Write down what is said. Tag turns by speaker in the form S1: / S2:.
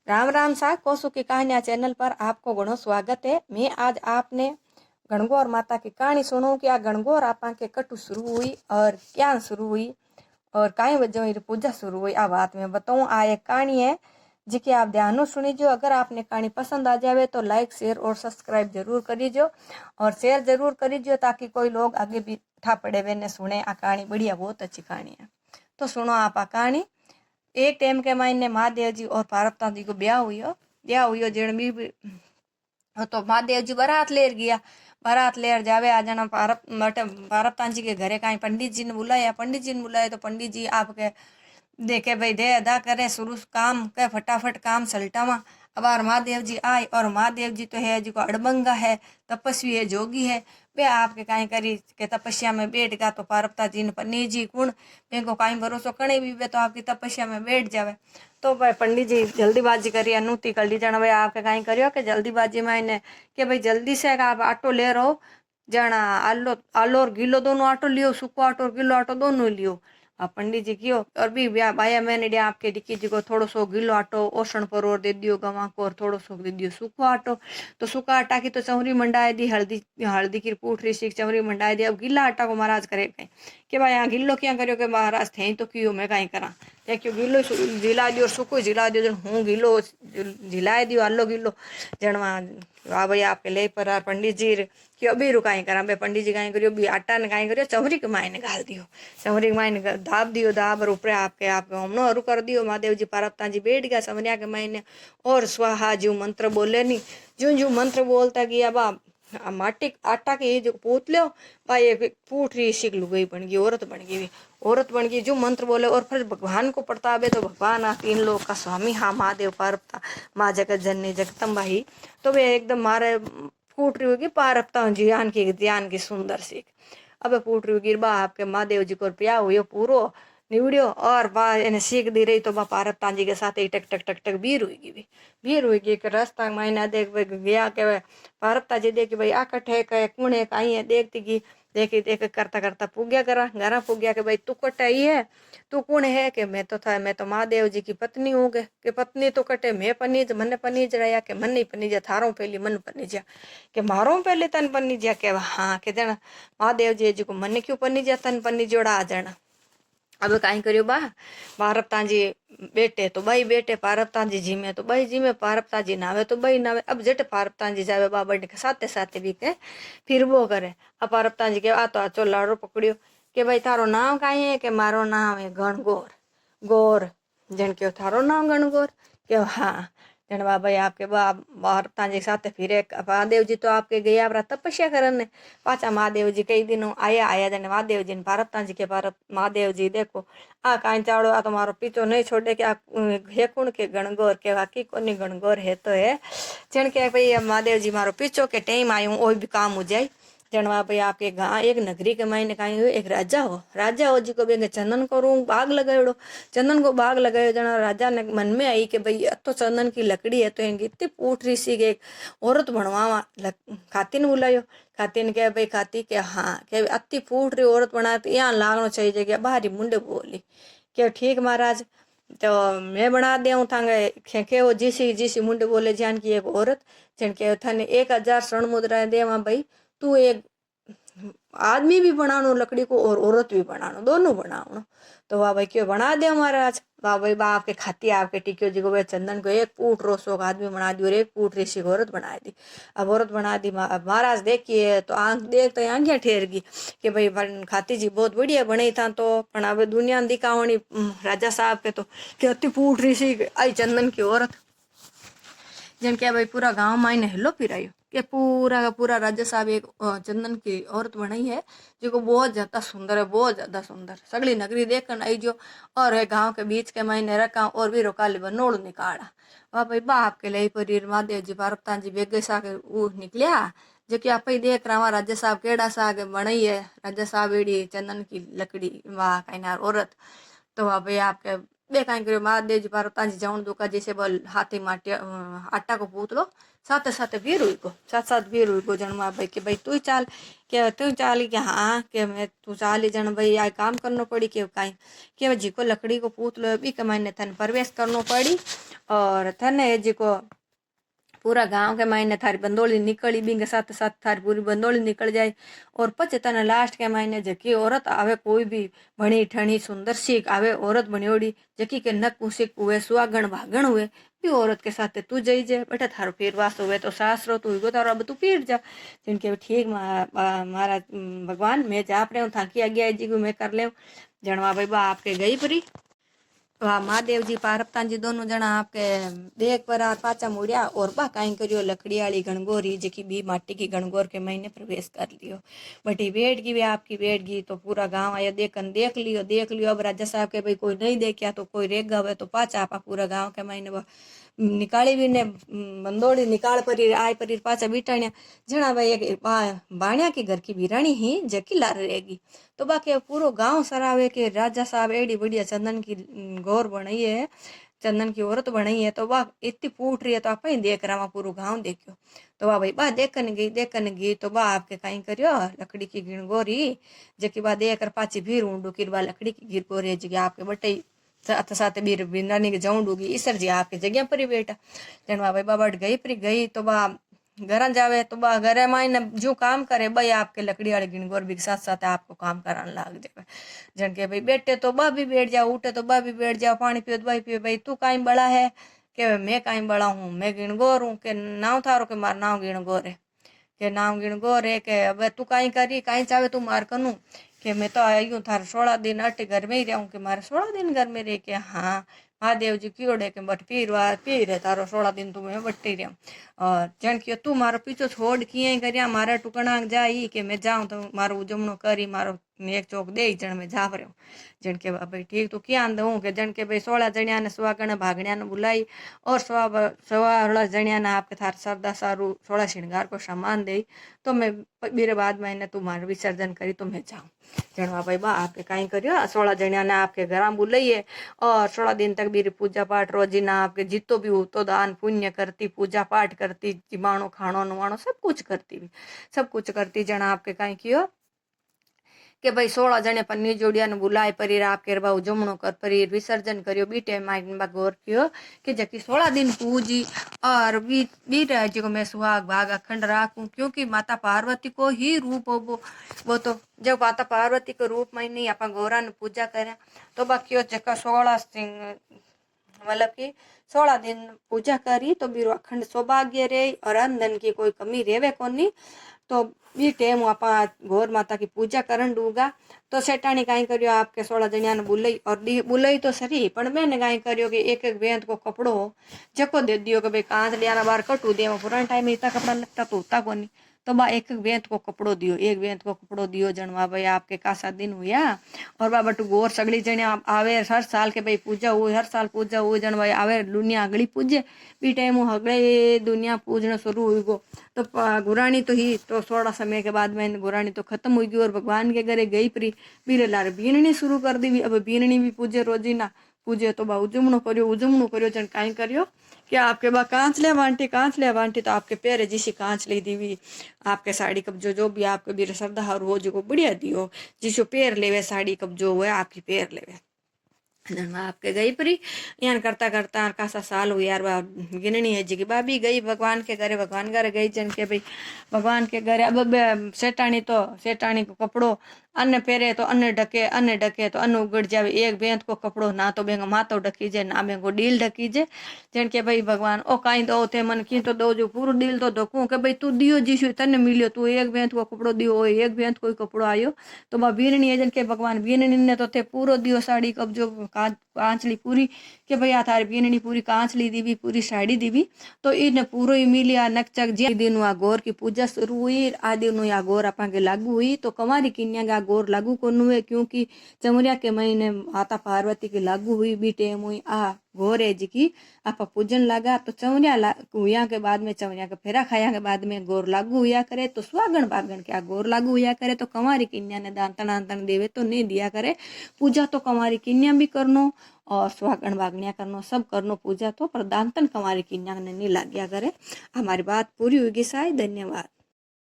S1: राम राम सा कोसु की कहानियाँ चैनल पर आपको घणो स्वागत है। मैं आज आपने गणगौर माता की कहानी सुनूं कि आ गणगौर आपा के कटु शुरू हुई और क्या शुरू हुई और काई वजह पूजा शुरू हुई। आ बात मैं बताऊं। आ एक कहानी है जिकी आप ध्यान सुनीजो। अगर आपने कहानी पसंद आ जावे तो लाइक शेयर और सब्सक्राइब जरूर करीजो और शेयर जरूर करीजो ताकि कोई लोग आगे भी ठा पड़े वे ने सुने। आ कहानी बढ़िया बहुत अच्छी कहानी है। तो सुनो आप आ कहानी। एक टाइम के मायने महादेव जी और पार्वती जी को ब्याह हुई जन भी तो महादेव जी बारात लेर गया। बारात लेर जावे आ जना पार्वती जी के घरे कहीं पंडित जी ने बुलाया। तो पंडित जी आपके देखे भाई दे अदा करे शुरू काम के फटाफट काम सलटावा। अब महादेव जी आए और महादेव जी तो है जो अड़बंगा है, तपस्वी है, जोगी है। वे आपके काई करी के तपस्या में बैठ गया तो पार्वती जी ने पंडित जी कुण को काई भरोसो कणे भी वे तो आपकी तपस्या में बैठ जावे। तो भाई पंडित जी जल्दीबाजी करी अनुति कर ली जना भाई आपके काई करियो कि जल्दीबाजी में इन्हें कि भाई जल्दी से आप आटो ले रहो जना आलो आलो और गीलो दोनों आटो लियो, सूखो आटो और गीलो आटो दोनों लियो। पंडित जी कियो और भी बाया मैंने आपके डिक्की जी को थोड़ो सो गीलो आटो ओसण पर और दे दियो गवा को और थोड़ो सो दे दियो सूखो आटो। तो सूखा आटा की तो चवरी मंडाए दी, हल्दी हल्दी की पूठरी सीख चवरी मंडाए दी। अब गीला आटा को महाराज करे कहीं कि भाई यहाँ गिल्लो क्या करियो कि महाराज थे तो क्यों मैं कहीं करा क्यों गिल्लो जिला दियो सूखो जिला दियो जन हूँ गिल्लो जिलाए दियो आलो गिल्लो जनवा वाह भाई आपके ले पर पंडित जी क्यों अभी रुकाई करा भाई पंडित जी कहीं करियो भी आटा ने कहीं करियो चवरी के मायने घाल दियो, चवरी के मायने दाब दियो, दाब और ऊपर आपके हमनो हरू कर दियो। महादेव जी पार्वती जी बैठ गया चवरिया के मायने और स्वाहा जो मंत्र बोले नहीं जो जो मंत्र बोलता गया बा माटी आटा के जो पूत लो भाई एक पूठरी सीख लुगई बन गई, औरत बन गई जो मंत्र बोले और फिर भगवान को प्रताप है तो भगवान आ तीन लोग का स्वामी हाँ महादेव पार्वता माँ जगत जननी जगदम्बा ही। तो वे एकदम मारे फूट रही होगी पार्वता जी ध्यान की सुंदर सीख। अब फूट रही होगी बा आपके महादेव जी को प्या हुई पूरो निवड़ियो और बा इन्हें सीख दी रही तो बा पार्वता जी के साथ ही टक टक टक टक बीर हुई कि रास्ता मायना देख गया के पार्वती जी देखी भाई आ कटे कहे कौन है कहीं है देखती की देखी देख करता करता पुग्या करा घर पुग्या के भाई तू कटे ही है तू कौन है कि मैं तो महादेव जी की पत्नी हूँ के पत्नी तो कटे मैं पनीज मन पनीज रहा के मन नहीं पनीजा थारो पहली मन पनीजा के मारो पहले तन पनीजा के हाँ के जना महादेव जी को मन क्यों पनीजा तन पनीजोड़ा आ जाना। अब कहीं करियो बा पार्वती जी बेटे तो बई बेटे पार्वती जी में तो बई जी में पार्वती जी नावे तो बई नावे। अब जट पार्वती जी जावे बाबा के साथे साथे भी के फिर वो करे। अब पार्वती जी के आ तो आचो लाड़ो पकड़ियो के भाई थारो नाम कहीं है कि मारो नाम है गणगौर गौर जन के थारो नाम गणगौर के हाँ जन भाई आपके पार्वती जी साथे फिर महादेव जी तो आपके गया अपना तपस्या करने पाचा महादेव जी कई दिनों आया जन महादेव जी ने पार्वती जी के महादेव जी देखो आ कहीं चाड़ो आ तुम्हारो पीछो नहीं छोड़े क्या हे कुण के गणगौर के वाकी कोनी गणगौर है तो है जन के भाई महादेव जी मारो पीछो के टाइम आयु वो भी काम हो जाए। जनवा भाई आपके गाँव एक नगरी के मायने कहीं एक राजा हो जी को बेगे चंदन को रूम बाग लगायो चंदन को बाग लगायो जना राजा ने मन में आई कि भाई तो चंदन की लकड़ी है तो इतनी पूठ रही सी एक औरत बनवा खातिन बुलायो। खातिन के भाई खाती के हाँ के अति फूट रही औरत बना यहाँ लागनो चाहिए जगह बाहरी मुंडे बोली के ठीक महाराज तो मैं बना दे थांगे खेखे वो जीसी मुंडे बोले जान की एक औरत जन के थाने 1000 स्वर्ण मुद्रा देवा भाई तू एक आदमी भी बनानो लकड़ी को और औरत भी बनानो दोनों बनाओ। तो वाह भाई क्यों बना दे महाराज वाह भाई बा आपके खाती आपके टिकियो जी को भाई चंदन को एक फूट रोसो का आदमी बना दी और एक फूट ऋषि औरत बना दी। अब औरत बना दी महाराज देखिए तो आंख देख तो आंखें ठेर गई कि भाई खाती जी बहुत बढ़िया बनी था तो पण अब दुनिया दिखावनी राजा साहब के तो कि अति फूट ऋषि आई चंदन की औरत जन क्या भाई पूरा गांव मायने हिलो फिरायो कि पूरा का पूरा राजा साहब एक चंदन की औरत बनाई है जो बहुत ज्यादा सुंदर है, बहुत ज्यादा सुंदर सगली नगरी देखकर आई जो और है गांव के बीच के मायने रखा और भी रोकाले बनोड़ निकाला वाह भाई बाप के लिए परीर महादेव जी पार्वती जी बेगे सा के निकलिया जो कि आप ही देख रहा राजा साहब केड़ा सा आगे बनाई है राजा साहब एड़ी चंदन की लकड़ी वाह कहना औरत। तो वाह भाई आपके बे कहीं करो महादेव जी पार्वती जी जाऊन दुका जैसे बोल हाथी माटे आटा को पूतलो साथ साथ वीर हुई को साथ साथ वीर हुई को जन्मा भाई कि भाई तू ही चाल के तू चाली के हाँ के मैं तू चाली जन भाई आ काम करना पड़ी के कहीं के जी को लकड़ी को पूत लो बी कमाईने थन प्रवेश करना पड़ी और थने जी को पूरा गांव के मायने थारी बंदोली निकली बिंग साथ साथ थारी पूरी बंदोली निकल जाए और पचे तने लास्ट के मायने जकी औरत आवे कोई भी भणी ठणी सुंदर सी आवे औरत बनियोड़ी जकी के नक उसिक हुए सुहागण भागण हुए भी औरत के साथ तू जई जे बेटा थारो फिरवास हुए तो सासरो तू गो तारो अब तू पीट जा जिनके ठीक महाराज भगवान मैं जाप रहे हूँ थाकी आगे जी को मैं कर ले जनवा भाई बा आपके गई परी वाह महादेव जी पार्वता जी दोनों जना आपके देख पर पाचा मुड़िया और बा कहीं करियो लकड़ी वाली गणगोरी जकी भी माटी की गणगोर के महीने प्रवेश कर लियो बटी बैठ गई वे आपकी बैठ गई तो पूरा गांव आया देख लियो अब राजा साहब के भाई कोई नहीं देखिया तो कोई रेग गवे तो पाचा आपा पूरा गांव के महीने निकाली भी ने बंदोड़ी निकाल पर आय पर पाचा बिटाणिया जना भाई बाणिया की घर की बिरानी ही जकी लार रहेगी तो बाकी पूरो गांव सरावे के राजा साहब एडी बढ़िया चंदन की गौर बनाई है चंदन की औरत बनाई है तो वाह इतनी फूट रही है तो आप ही देख रहा वहाँ पूरा गांव देखियो तो वाह भाई बा देखन गई तो बा आपके कहीं करियो लकड़ी की गिण गोरी जकी बा देख कर पाची भीड़ ऊंडू की बा लकड़ी की गिर गोरी जगह आपके बटे साथ साथ बीर बिनानी के जाऊं डूगी ईसर जी आपके जगह पर ही बेटा जनवा भाई बाबा गई तो बा घर जावे तो बा घरे मायने जो काम करे भाई आपके लकड़ी वाले गिणगोर भी साथ साथ आपको काम कराने लाग जावे जन के भाई बैठे तो बा भी बैठ जाओ उठे तो बा भी बैठ जाओ पानी पियो दवाई पियो भाई तू काई बड़ा है के मैं काई बड़ा हूँ मैं गिणगोर हूँ के नाव थारो के मार नाव गिणगोर है के नाम गिणगोर है के अब तू काई करी काई चाहे तू मार कनू कि मैं तो आई हूँ थार 16 दिन अट घर में ही रहूँ कि मारे 16 दिन घर में रह के हाँ महादेव जी कीड़े के बट पीर है तारो 16 दिन तुम्हें बट्टी रहूँ और जन की तू मारो पीछो छोड़ किए करिया मारा टुकड़ा जाई कि मैं जाऊँ तो मारो उजमणो करी मारो एक चौक दे जन में जा रहे जन के भाई ठीक तो क्या दूँ कि जन के भाई 16 जणिया ने सुहागण भागणिया ने बुलाई और 16 जणिया ने आपके थार सरदा सारू 16 श्रृंगार को सामान दे तो मैं मेरे बाद में तुम्हारे विसर्जन करी तो मैं जाऊँ जनवा भाई बा आपके कहीं करियो 16 जणिया ने आपके घर बुलाइए और 16 दिन तक भी पूजा पाठ रोजीना आपके जितो भी हो तो दान पुण्य करती पूजा पाठ करती जिमाणो खाणो नुवाणो सब कुछ करती जना आपके कहीं कियो કે ભાઈ 16 જણે પન્ની જોડિયાને बुलाए परीर आपके बाबू जमणो कर परीर विसर्जन करियो बीटे माइन बा गौर कियो कि जकी 16 दिन पूजी और बी राज्य को मैं सुहाग भाग अखंड राखूं क्योंकि माता पार्वती को ही रूप हो वो तो जब माता पार्वती के रूप में नहीं आप गौरा ने पूजा करें तो बाकी जका 16 मतलब कि 16 दिन पूजा करी तो बीरो अखंड सौभाग्य रे और अंधन की कोई कमी रेवे कोनी तो बी टेम आप गौर माता की पूजा करन दूंगा तो सेठानी कहीं करियो आपके 16 जणिया ने बुलाई और बुलाई तो सही पर मैंने कहीं करियो कि एक एक बेंत को कपड़ो जको दे दियो कि भाई कांच लिया बार कटू दे पुराने टाइम इतना कपड़ा लगता तो होता कोनी तो बा एक बेंत को कपड़ो दियो एक बेंत को कपड़ो दियो जनवा भाई आपके कासा दिन हुआ और बा बटू गोर सगड़ी जने आवे हर साल के भाई पूजा हुई हर साल पूजा हुई जन भाई आवे दुनिया अगली पूजे बी टाइम हगड़े दुनिया पूजना शुरू हुई गो तो गुरानी तो ही तो थोड़ा समय के बाद में गुरानी तो खत्म हुई गई और भगवान के घरे गई परी बीरे लारे बीननी शुरू कर दी अब बीननी भी पूजे रोजी ना पूजे तो बा उजमणो करियो जन काई करियो कि आपके बा कांच ले वांटी तो आपके पैर जिसी कांच ली दीवी आपके साड़ी कब्जो जो भी आपके बीर श्रद्धा और हो जो बढ़िया दियो जिसो पैर लेवे साड़ी कब्जो हुए आपकी पैर लेवे आपके गई परी यान करता करता कासा साल हुई यार गिननी है जी की बाबी गई भगवान के घरे गई जन के भाई भगवान के घरे अब सेठानी को कपड़ो अन्न फेरे तो अन्न ढके तो अन्न उगड़ जावे एक बेंत को कपड़ो ना तो बेंगो मातो ढकी जे ना बेंगो डील ढकी जे जन के भाई भगवान ओ कहीं दो थे मन की तो दो जो पूरो डील तो ढकूं के भाई तू दियो जीशु तने मिलियो तू एक बेंत को कपड़ो दियो एक बेंत कोई कपड़ो आयो तो बा बीननी है जन के भगवान बीननी ने तो थे पूरो दियो साड़ी कब्जो कांचली पूरी के भाई आ थारी बीननी पूरी कांचली दीवी पूरी साड़ी दीवी तो इन पूरो ही मिलिया नकचक जे दिन आ गोर की पूजा शुरू हुई आ दिन आ गोर अपांगे लागू हुई तो कमारी किन्या गा गोर लागू कोनु है क्योंकि चमरिया के महीने माता पार्वती की लागू हुई बी टेम हुई आ गोर है जी की आप पूजन लगा तो चौरिया हुआ के बाद में चौरिया के फेरा खाया के बाद में गोर लागू हुआ करे तो सुहागण बागण क्या गोर लागू हुआ करे तो कंवारी कन्या ने दान तनातन देवे तो नहीं दिया करे। पूजा तो कंवारी कन्या भी करनो और सुहागण बागणिया करनो सब करनो पूजा तो पर दान तन कंवारी कन्या ने नहीं लाग्या करे। हमारी बात पूरी होगी साई। धन्यवाद।